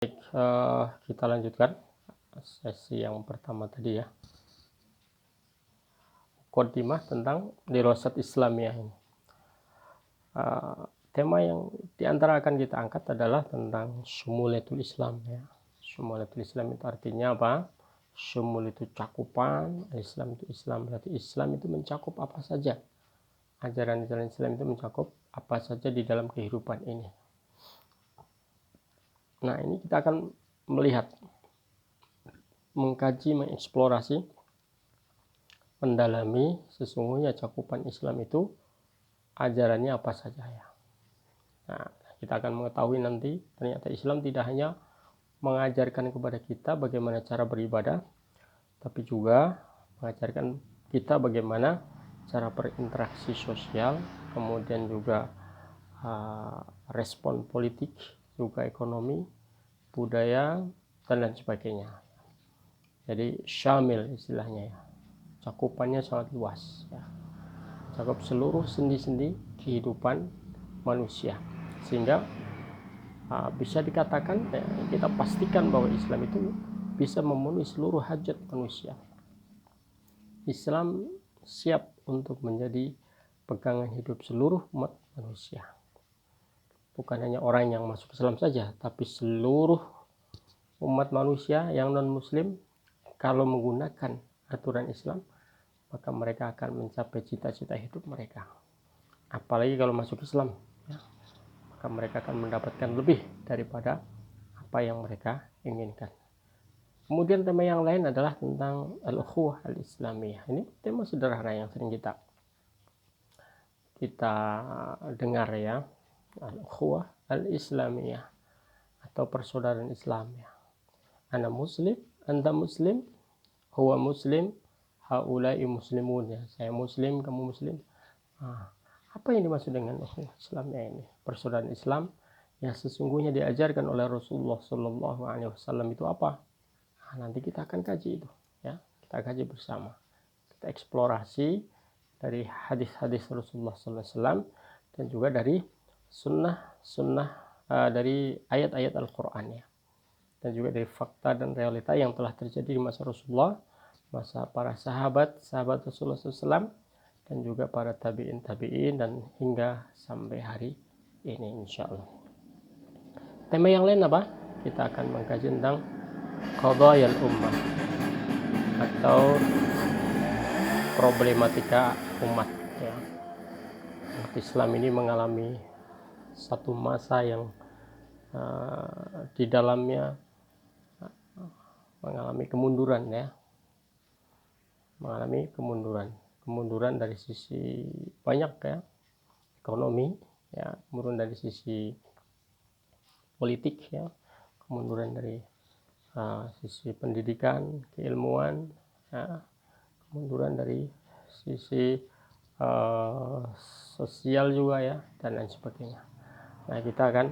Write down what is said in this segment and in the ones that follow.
Kita lanjutkan sesi yang pertama tadi ya, muqaddimah tentang dirasat Islamiyah ini. Tema yang diantara akan kita angkat adalah tentang syumuliyatul Islam ya. Syumuliyatul Islam itu artinya apa? Syumul itu cakupan, Islam itu Islam, berarti Islam itu mencakup apa saja. Ajaran-ajaran Islam itu mencakup apa saja di dalam kehidupan ini. Nah, ini kita akan melihat, mengkaji, mengeksplorasi, mendalami sesungguhnya cakupan Islam itu ajarannya apa saja ya. Nah, kita akan mengetahui nanti ternyata Islam tidak hanya mengajarkan kepada kita bagaimana cara beribadah, tapi juga mengajarkan kita bagaimana cara berinteraksi sosial, kemudian juga respon politik, juga ekonomi, budaya, dan lain sebagainya. Jadi syamil istilahnya ya, cakupannya sangat luas ya, cakup seluruh sendi-sendi kehidupan manusia, sehingga bisa dikatakan ya, kita pastikan bahwa Islam itu bisa memenuhi seluruh hajat manusia. Islam siap untuk menjadi pegangan hidup seluruh umat manusia, bukan hanya orang yang masuk Islam saja, tapi seluruh umat manusia yang non-muslim. Kalau menggunakan aturan Islam, maka mereka akan mencapai cita-cita hidup mereka. Apalagi kalau masuk Islam ya, maka mereka akan mendapatkan lebih daripada apa yang mereka inginkan. Kemudian tema yang lain adalah tentang al-ukhuwah al-islamiyah. Ini tema sederhana yang sering kita dengar ya, al-ukhuwah al-islamiyah atau persaudaraan Islam ya. Ana muslim, anta muslim, huwa muslim, haulai muslimun ya. Saya muslim, kamu muslim. Apa yang dimaksud dengan ukhuwah Islamiyah ini? Persaudaraan Islam yang sesungguhnya diajarkan oleh Rasulullah Shallallahu Alaihi Wasallam itu apa? Nanti kita akan kaji itu ya. Kita kaji bersama. Kita eksplorasi dari hadis-hadis Rasulullah Sallallahu Alaihi Wasallam dan juga dari sunnah dari ayat-ayat Al-Quran ya, dan juga dari fakta dan realita yang telah terjadi di masa Rasulullah, masa para sahabat Rasulullah SAW, dan juga para tabi'in dan hingga sampai hari ini insya Allah. Tema yang lain apa? Kita akan mengkaji tentang qadayal ummah atau problematika umat ya. Umat Islam ini mengalami satu masa yang di dalamnya mengalami kemunduran ya, kemunduran dari sisi banyak ya, ekonomi ya, kemunduran dari sisi politik ya, kemunduran dari sisi pendidikan, keilmuan ya, kemunduran dari sisi sosial juga ya, dan lain sebagainya. Nah, kita akan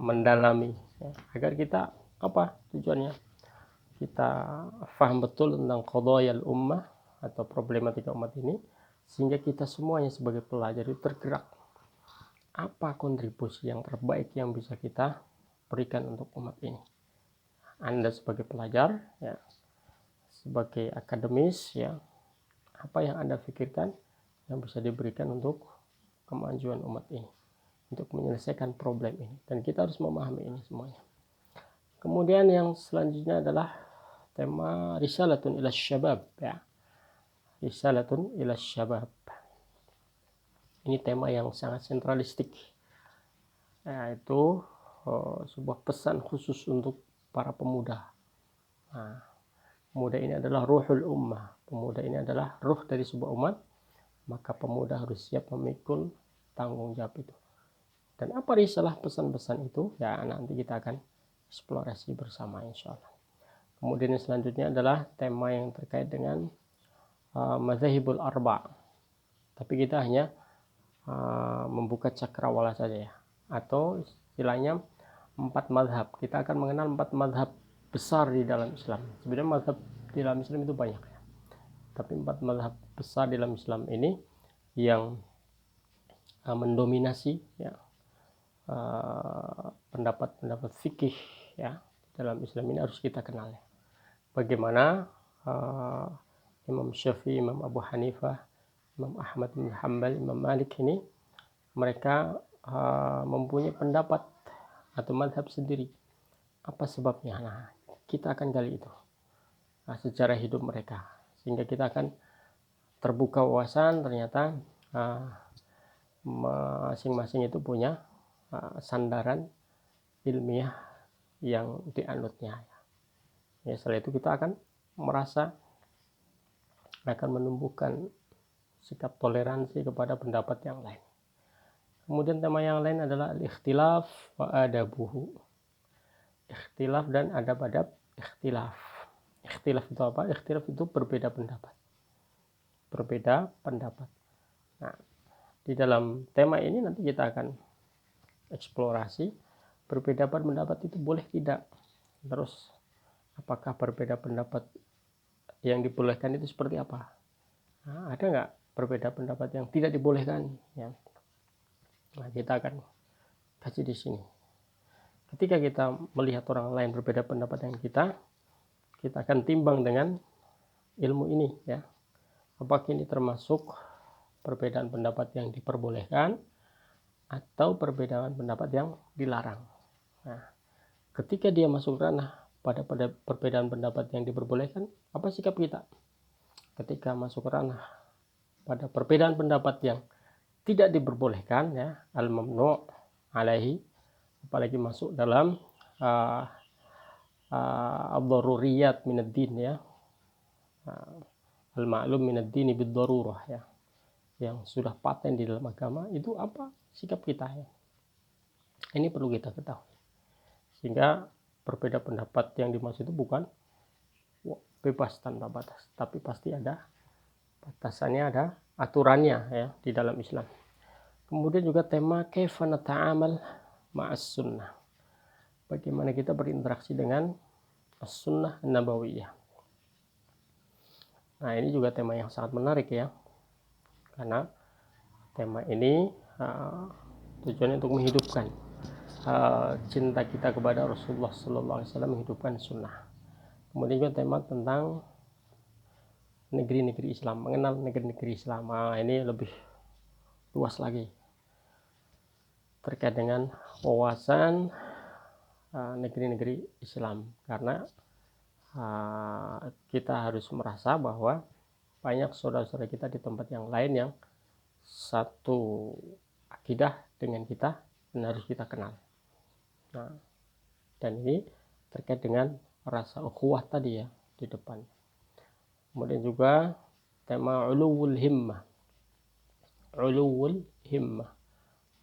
mendalami ya, agar kita apa tujuannya? Kita paham betul tentang qadayal ummah atau problematika umat ini, sehingga kita semuanya sebagai pelajar itu tergerak. Apa kontribusi yang terbaik yang bisa kita berikan untuk umat ini? Anda sebagai pelajar ya, sebagai akademis ya, apa yang Anda pikirkan yang bisa diberikan untuk kemajuan umat ini, untuk menyelesaikan problem ini, dan kita harus memahami ini semuanya. Kemudian yang selanjutnya adalah tema risalatun ila syabab ya. Risalatun ila syabab. Ini tema yang sangat sentralistik. Yaitu sebuah pesan khusus untuk para pemuda. Nah, pemuda ini adalah ruhul ummah. Pemuda ini adalah ruh dari sebuah umat. Maka pemuda harus siap memikul tanggung jawab itu. Dan apa risalah pesan-pesan itu? Ya, nanti kita akan eksplorasi bersama insya Allah. Kemudian yang selanjutnya adalah tema yang terkait dengan mazhabul arba. Tapi kita hanya membuka cakrawala saja ya, atau istilahnya 4 mazhab. Kita akan mengenal 4 mazhab besar di dalam Islam. Sebenarnya mazhab di dalam Islam itu banyak ya, tapi 4 mazhab besar di dalam Islam ini yang mendominasi ya, pendapat-pendapat fikih ya dalam Islam ini harus kita kenal ya. Bagaimana Imam Syafi'i, Imam Abu Hanifah, Imam Ahmad bin Hanbal, Imam Malik ini mereka mempunyai pendapat atau madhab sendiri. Apa sebabnya? Nah, kita akan gali itu sejarah hidup mereka, sehingga kita akan terbuka wawasan. Ternyata masing-masing itu punya sandaran ilmiah yang dianutnya. Ya, setelah itu kita akan merasa akan menumbuhkan sikap toleransi kepada pendapat yang lain. Kemudian tema yang lain adalah al-ikhtilaf wa adabuhu. Ikhtilaf dan adab-adab ikhtilaf. Ikhtilaf itu apa? Ikhtilaf itu berbeda pendapat. Berbeda pendapat. Nah, di dalam tema ini nanti kita akan eksplorasi berbeda pendapat itu boleh tidak. Terus apakah berbeda pendapat yang dibolehkan itu seperti apa? Nah, ada nggak berbeda pendapat yang tidak dibolehkan? Ya. Nah, kita akan kaji di sini. Ketika kita melihat orang lain berbeda pendapat dengan kita akan timbang dengan ilmu ini ya. Apakah ini termasuk perbedaan pendapat yang diperbolehkan atau perbedaan pendapat yang dilarang. Nah, ketika dia masuk ranah pada perbedaan pendapat yang diperbolehkan, apa sikap kita? Ketika masuk ranah pada perbedaan pendapat yang tidak diperbolehkan ya, al-mamnu' alaihi, apalagi masuk dalam ad-daruriyat minad din ya, al-ma'lum minad dini bid-darurah ya, yang sudah paten di dalam agama, itu apa sikap kita ya. Ini perlu kita ketahui, sehingga berbeda pendapat yang dimaksud itu bukan bebas tanpa batas, tapi pasti ada batasannya, ada aturannya ya di dalam Islam. Kemudian juga tema kaifa nata'amal ma'as sunnah. Bagaimana kita berinteraksi dengan as-sunnah nabawiyah. Nah, ini juga tema yang sangat menarik ya. Karena tema ini tujuannya untuk menghidupkan cinta kita kepada Rasulullah SAW, menghidupkan sunnah. Kemudian juga tema tentang negeri-negeri Islam, mengenal negeri-negeri Islam. Ini lebih luas lagi terkait dengan wawasan negeri-negeri Islam, karena kita harus merasa bahwa banyak saudara-saudara kita di tempat yang lain yang satu akidah dengan kita dan harus kita kenal. Nah, dan ini terkait dengan rasa ukhuwah tadi ya di depan. Kemudian juga tema uluwul himmah. Uluwul himmah.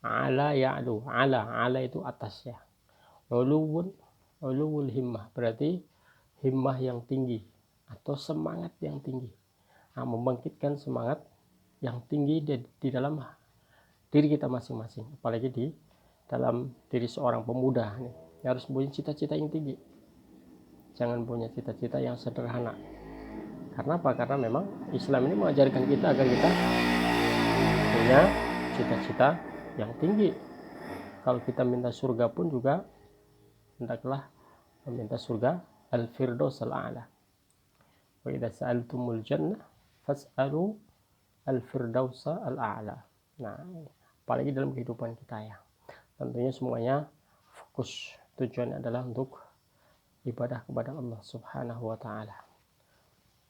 Ala ya'lu. Ala itu atas ya. Uluwul himmah berarti himmah yang tinggi atau semangat yang tinggi. Nah, membangkitkan semangat yang tinggi di dalam diri kita masing-masing, apalagi di dalam diri seorang pemuda nih, harus punya cita-cita yang tinggi. Jangan punya cita-cita yang sederhana. Karena apa? Karena memang Islam ini mengajarkan kita agar kita punya cita-cita yang tinggi. Kalau kita minta surga pun juga hendaklah meminta surga al-firdaus al-a'la. Wa idza sa'altumul jannah fas'alu al-firdaus al-a'la. Nah, apalagi dalam kehidupan kita ya. Tentunya semuanya fokus tujuannya adalah untuk ibadah kepada Allah Subhanahu wa taala.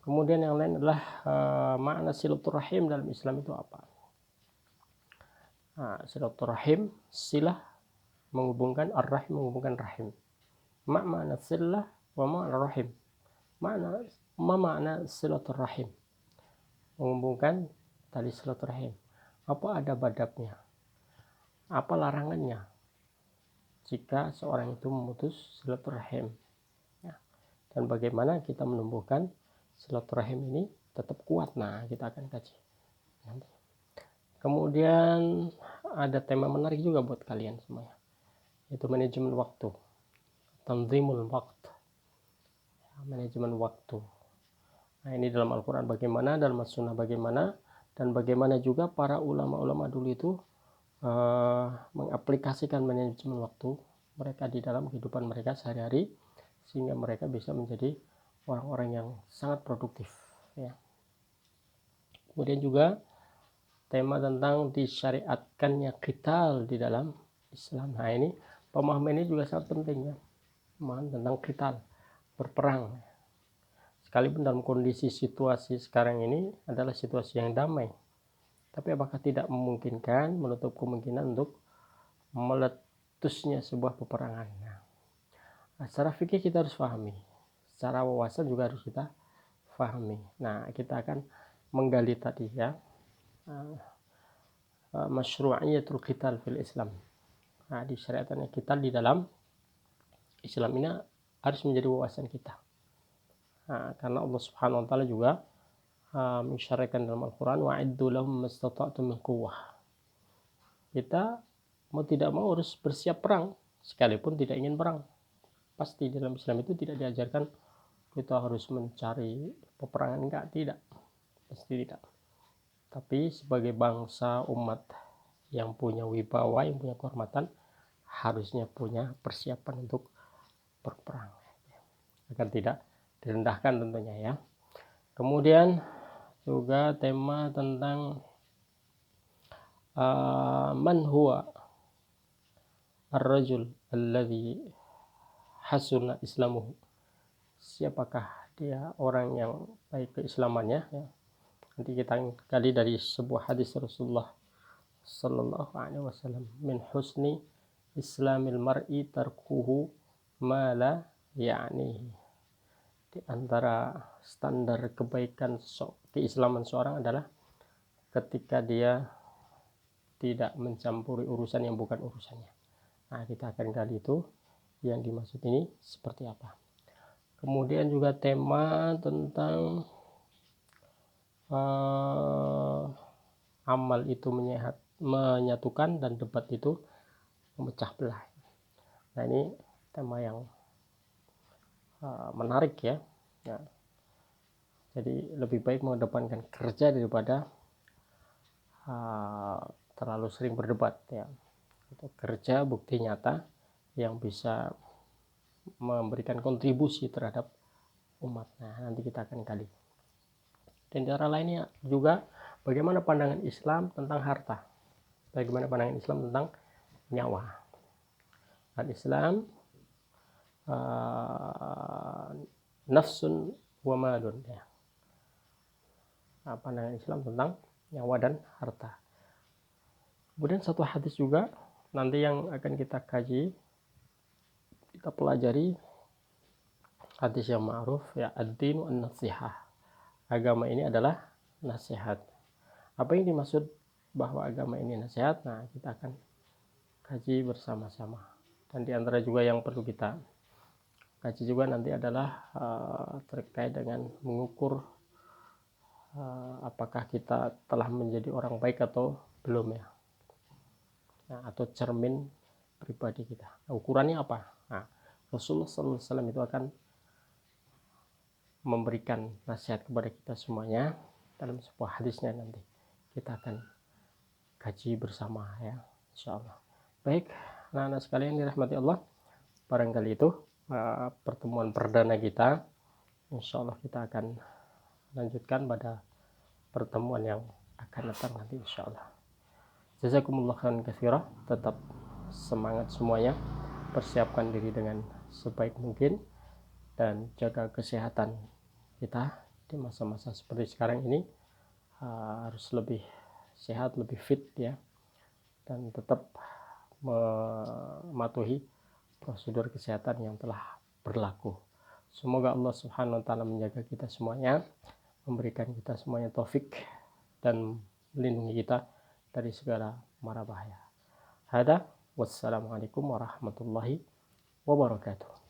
Kemudian yang lain adalah makna silaturahim dalam Islam itu apa? Silaturahim, silah menghubungkan, ar-rahim menghubungkan rahim. Makna silah wa makna rahim. Makna silaturahim menghubungkan tali silaturahim. Apa adab-adabnya? Apa larangannya jika seorang itu memutus silaturahim? Ya. Dan bagaimana kita menumbuhkan silaturahim ini tetap kuat? Nah, kita akan kaji nanti. Kemudian ada tema menarik juga buat kalian semuanya, yaitu manajemen waktu, tanzimul waqt, manajemen waktu. Nah, ini dalam Al-Quran bagaimana, dalam As-Sunnah bagaimana, dan bagaimana juga para ulama-ulama dulu itu mengaplikasikan manajemen waktu mereka di dalam kehidupan mereka sehari-hari, sehingga mereka bisa menjadi orang-orang yang sangat produktif ya. Kemudian juga tema tentang disyariatkannya qital di dalam Islam. Nah ini pemahaman ini juga sangat penting ya, pemahaman tentang qital, berperang. Sekalipun dalam kondisi situasi sekarang ini adalah situasi yang damai, tapi apakah tidak memungkinkan, menutup kemungkinan untuk meletusnya sebuah peperangan. Nah, secara fikih kita harus pahami, secara wawasan juga harus kita pahami. Nah, kita akan menggali tadi ya, masyru'iyatul qital fil Islam. Nah, disyariatkannya qital di dalam Islam ini harus menjadi wawasan kita. Nah, karena Allah Subhanahu wa taala juga mensyariatkan dalam Al-Qur'an wa'iddu lahum mastata'tum min quwwah. Kita mau tidak mau harus bersiap perang sekalipun tidak ingin perang. Pasti dalam Islam itu tidak diajarkan kita harus mencari peperangan, enggak, tidak, pasti tidak. Tapi sebagai bangsa umat yang punya wibawa, yang punya kehormatan, harusnya punya persiapan untuk berperang agar tidak direndahkan tentunya ya. Kemudian juga tema tentang man huwa ar-rajul alladhi hasuna islamuhu, siapakah dia orang yang baik keislamannya ya. Nanti kita gali dari sebuah hadis Rasulullah sallallahu alaihi wasallam, min husni islamil mar'i tarkuhu ma la ya'nihi. Di antara standar kebaikan keislaman seorang adalah ketika dia tidak mencampuri urusan yang bukan urusannya. Nah, kita akan gali itu yang dimaksud ini seperti apa. Kemudian juga tema tentang amal itu menyatukan dan debat itu memecah belah. Nah, ini tema yang menarik ya. Ya. Jadi lebih baik mengedepankan kerja daripada terlalu sering berdebat ya. Itu kerja bukti nyata yang bisa memberikan kontribusi terhadap umat. Nah, nanti kita akan gali. Dan cara lainnya juga bagaimana pandangan Islam tentang harta, bagaimana pandangan Islam tentang nyawa. Al-Islam nafsun wa malun ya. Pandangan Islam tentang nyawa dan harta. Kemudian satu hadis juga nanti yang akan kita kaji, kita pelajari hadis yang ma'ruf ya, ad-dinu an-nasihah. Agama ini adalah nasihat. Apa yang dimaksud bahwa agama ini nasihat? Nah, kita akan kaji bersama-sama. Dan di antara juga yang perlu kita kaji juga nanti adalah terkait dengan mengukur apakah kita telah menjadi orang baik atau belum ya. Nah, atau cermin pribadi kita. Nah, ukurannya apa? Nah, Rasulullah SAW itu akan memberikan nasihat kepada kita semuanya dalam sebuah hadisnya, nanti kita akan kaji bersama ya, insyaallah. Baik, anak-anak sekalian dirahmati Allah, barangkali itu pertemuan perdana kita. Insyaallah kita akan lanjutkan pada pertemuan yang akan datang nanti insyaallah. Jazakumullah khairan katsira, tetap semangat semuanya, persiapkan diri dengan sebaik mungkin dan jaga kesehatan kita di masa-masa seperti sekarang ini. Harus lebih sehat, lebih fit ya, dan tetap mematuhi prosedur kesehatan yang telah berlaku. Semoga Allah Subhanahu wa taala menjaga kita semuanya, memberikan kita semuanya taufik dan melindungi kita dari segala mara bahaya. Hada, wassalamualaikum warahmatullahi wabarakatuh.